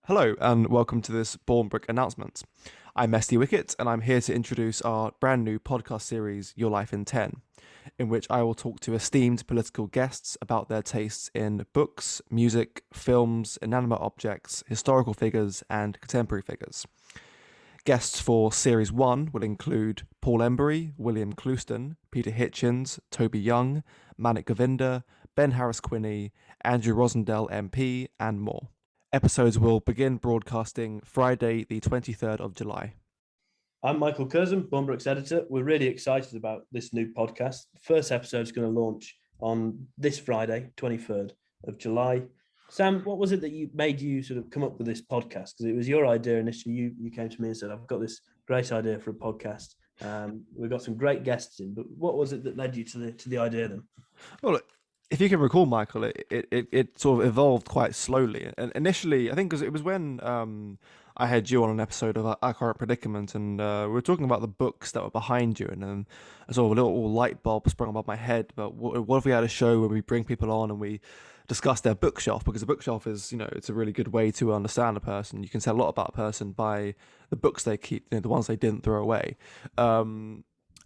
Hello and welcome to this Bournemouth announcement. I'm Mesty Wickett and I'm here to introduce our brand new podcast series, Your Life in 10, in which I will talk to esteemed political guests about their tastes in books, music, films, inanimate objects, historical figures, and contemporary figures. Guests for Series 1 will include Paul Embery, William Clouston, Peter Hitchens, Toby Young, Manick Govinda, Ben Harris-Quinney, Andrew Rosindell MP, and more. Episodes will begin broadcasting Friday, the 23rd of July. I'm Michael Curzon, Bournemouth's editor. We're really excited about this new podcast. The first episode is going to launch on this Friday, 23rd of July. Sam, what was it that made you sort of come up with this podcast? Because it was your idea initially. You came to me and said, I've got this great idea for a podcast. We've got some great guests in, but what was it that led you to the idea then? Well, if you can recall, Michael, it sort of evolved quite slowly. And initially, I think because it was when I had you on an episode of Our Current Predicament, and we were talking about the books that were behind you, and then a sort of a little light bulb sprung above my head. But what if we had a show where we bring people on and we discuss their bookshelf? Because a bookshelf is, it's a really good way to understand a person. You can tell a lot about a person by the books they keep, the ones they didn't throw away.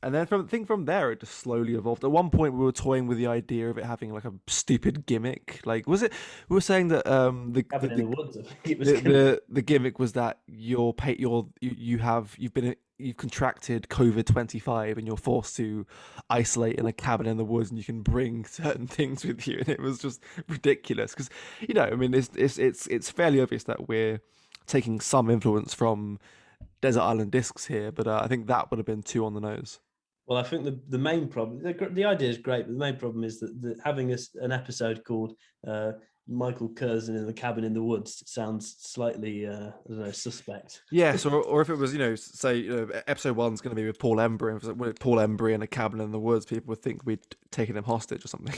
And then from there, it just slowly evolved. At one point, we were toying with the idea of it having like a stupid gimmick. Like, was it? We were saying that the gimmick was that you've contracted COVID-25 and you're forced to isolate in a cabin in the woods, and you can bring certain things with you, and it was just ridiculous because it's fairly obvious that we're taking some influence from Desert Island Discs here, but I think that would have been too on the nose. Well, I think the main problem, the idea is great, but the main problem is that having an episode called Michael Curzon in the Cabin in the Woods sounds slightly, suspect. Yes, or if it was, say, episode one's going to be with Paul Embery, and if it was like, Paul Embery in a cabin in the woods, people would think we'd taken him hostage or something.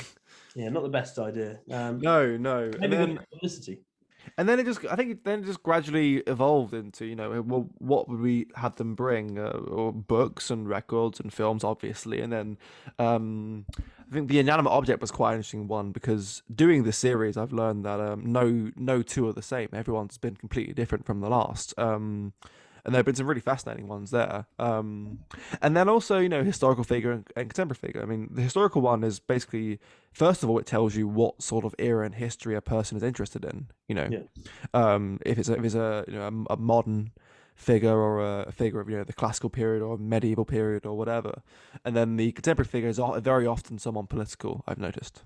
Yeah, not the best idea. No. Maybe good publicity. And then it just gradually evolved into, well, what would we have them bring? Or books and records and films, obviously. And then I think the inanimate object was quite an interesting one because doing this series, I've learned that no two are the same. Everyone's been completely different from the last. And there have been some really fascinating ones there. And then also, historical figure and contemporary figure. I mean, the historical one is basically, first of all, it tells you what sort of era in history a person is interested in. If it's a modern figure or a figure of the classical period or medieval period or whatever. And then the contemporary figure is very often someone political, I've noticed.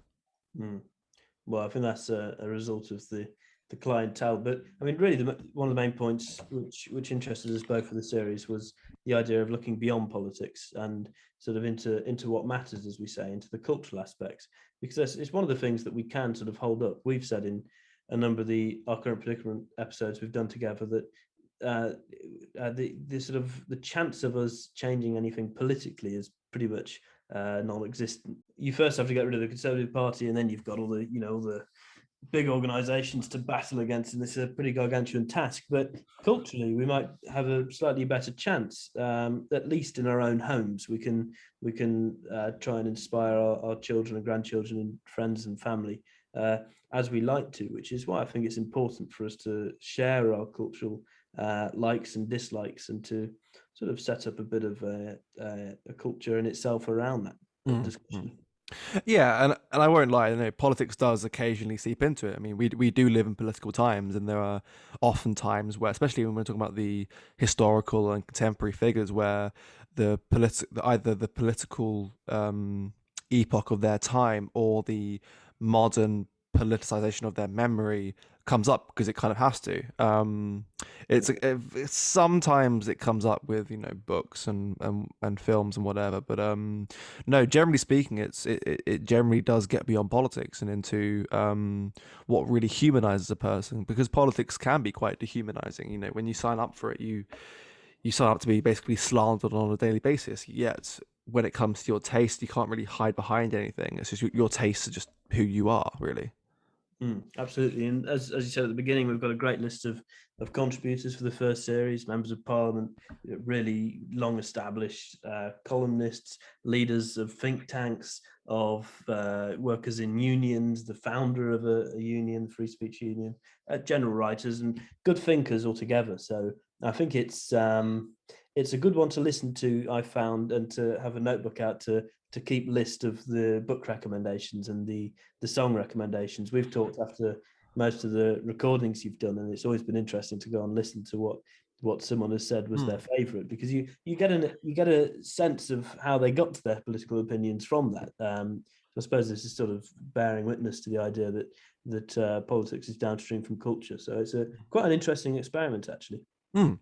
Well, I think that's a result of the clientele, but I mean, really, one of the main points which interested us both for the series was the idea of looking beyond politics and sort of into what matters, as we say, into the cultural aspects, because it's one of the things that we can sort of hold up. We've said in a number of Our Current Predicament episodes we've done together that the sort of the chance of us changing anything politically is pretty much non-existent. You first have to get rid of the Conservative Party, and then you've got all the big organisations to battle against, and this is a pretty gargantuan task. But culturally, we might have a slightly better chance, at least in our own homes. We can try and inspire our children and grandchildren and friends and family as we like to, which is why I think it's important for us to share our cultural likes and dislikes and to sort of set up a bit of a culture in itself around that discussion. Yeah, and I won't lie, politics does occasionally seep into it. I mean, we do live in political times, and there are often times where, especially when we're talking about the historical and contemporary figures, where either the political epoch of their time or the modern politicization of their memory comes up because it kind of has to. It's sometimes it comes up with books and films and whatever, but no, generally speaking, it generally does get beyond politics and into what really humanizes a person, because politics can be quite dehumanizing. When you sign up for it, you sign up to be basically slandered on a daily basis, yet when it comes to your taste, you can't really hide behind anything. It's just your tastes are just who you are, really. Absolutely, and as you said at the beginning, we've got a great list of contributors for the first series, members of parliament, really long established columnists, leaders of think tanks, of workers in unions, the founder of a union, free speech union, general writers, and good thinkers altogether. So I think it's a good one to listen to, I found, and to have a notebook out to keep list of the book recommendations and the song recommendations. We've talked after most of the recordings you've done, and it's always been interesting to go and listen to what someone has said was their favorite, because you get a sense of how they got to their political opinions from that. So I suppose this is sort of bearing witness to the idea that politics is downstream from culture. So it's quite an interesting experiment, actually.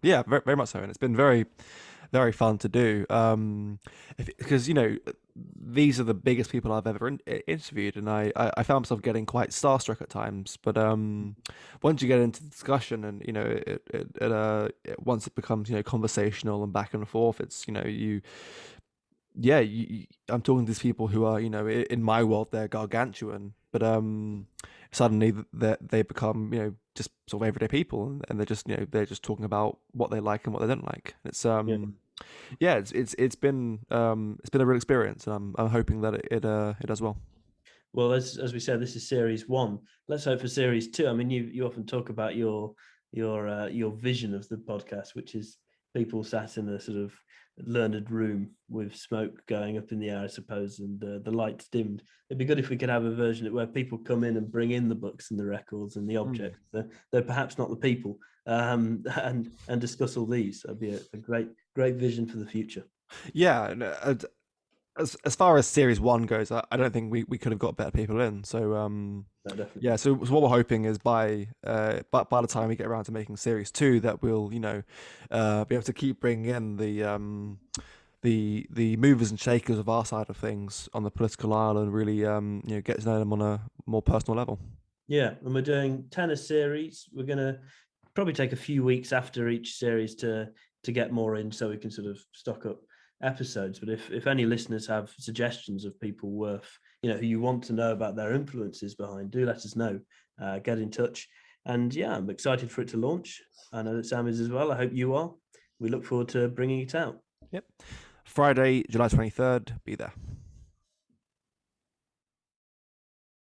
Yeah, very, very much so, and it's been very, very fun to do. Because these are the biggest people I've ever interviewed, and I found myself getting quite starstruck at times. But once you get into the discussion, and once it becomes conversational and back and forth, it's I'm talking to these people who are in my world they're gargantuan, but suddenly they become just sort of everyday people, and they're just talking about what they like and what they don't like. It's Yeah. it's been a real experience, and I'm hoping that it does well. Well, as we said, this is series 1. Let's hope for series 2. I mean, you often talk about your vision of the podcast, which is people sat in a sort of learned room with smoke going up in the air, I suppose, and the lights dimmed. It'd be good if we could have a version where people come in and bring in the books and the records and the objects. They're perhaps not the people, and discuss all these. That'd be a great vision for the future. Yeah, as far as series 1 goes, I don't think we could have got better people in. So No, definitely. yeah, so what we're hoping is by the time we get around to making series 2, that we'll be able to keep bringing in the movers and shakers of our side of things on the political aisle, and really get to know them on a more personal level. Yeah, and we're doing 10 a series. We're going to probably take a few weeks after each series to get more in, so we can sort of stock up episodes. But if any listeners have suggestions of people worth, who you want to know about their influences behind, do let us know. Get in touch. And yeah, I'm excited for it to launch. I know that Sam is as well. I hope you are. We look forward to bringing it out. Yep. Friday, July 23rd. Be there.